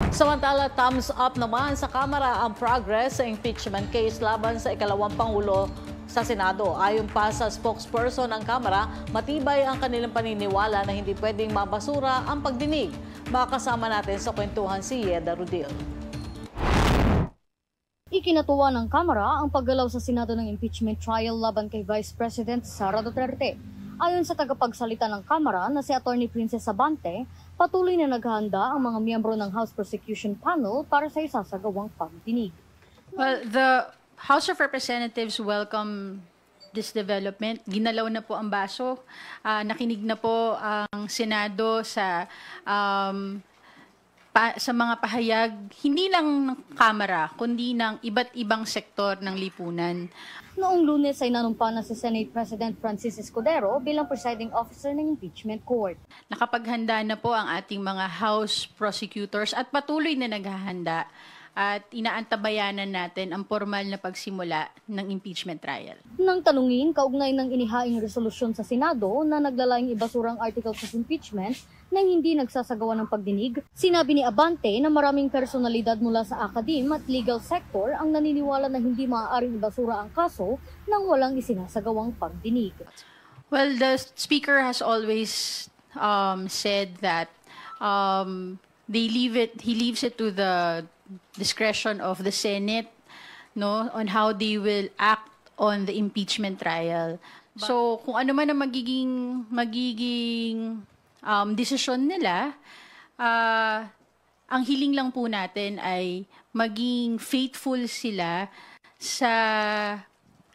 Samantala, thumbs up naman sa Kamara ang progress sa impeachment case laban sa ikalawang Pangulo sa Senado. Ayon pa sa spokesperson ng Kamara, matibay ang kanilang paniniwala na hindi pwedeng mabasura ang pagdinig. Makasama natin sa kwentuhan si Yeda Rudil. Ikinatuwa ng Kamara ang paggalaw sa Senado ng impeachment trial laban kay Vice President Sara Duterte. Ayon sa tagapagsalita ng Kamara na si Attorney Princess Abante, patuloy na naghahanda ang mga miyembro ng House Prosecution Panel para sa isasagawang pagdinig. Well, the House of Representatives welcome this development. Ginalaw na po ang baso. Nakinig na po ang Senado sa mga pahayag, hindi lang ng Kamara, kundi ng iba't ibang sektor ng lipunan. Noong Lunes ay nanumpa na si Senate President Francis Escudero bilang presiding officer ng impeachment court. Nakapaghanda na po ang ating mga House prosecutors at patuloy na naghahanda at inaantabayanan natin ang formal na pagsimula ng impeachment trial. Nang tanungin kaugnay ng inihaing resolusyon sa Senado na naglalayong ibasurang articles of impeachment na hindi nagsasagawa ng pagdinig, sinabi ni Abante na maraming personalidad mula sa academe at legal sector ang naniniwala na hindi maaaring ibasura ang kaso nang walang isinasagawang pagdinig. Well, the Speaker has always said that he leaves it to the discretion of the Senate, no, on how they will act on the impeachment trial. So, kung ano man ang magiging desisyon nila, ang hiling lang po natin ay maging faithful sila sa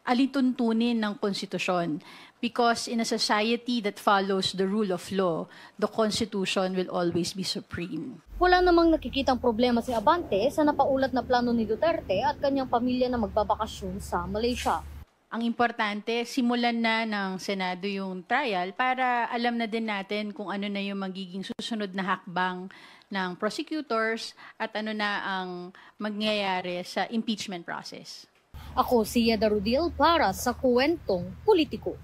alituntunin ng konstitusyon. Because in a society that follows the rule of law, the Constitution will always be supreme. Wala namang nakikitang problema si Abante sa napaulat na plano ni Duterte at kanyang pamilya na magbabakasyon sa Malaysia. Ang importante, simulan na ng Senado yung trial para alam na din natin kung ano na yung magiging susunod na hakbang ng prosecutors at ano na ang mangyayari sa impeachment process. Ako si Yeda Rudil para sa Kwentong Politiko.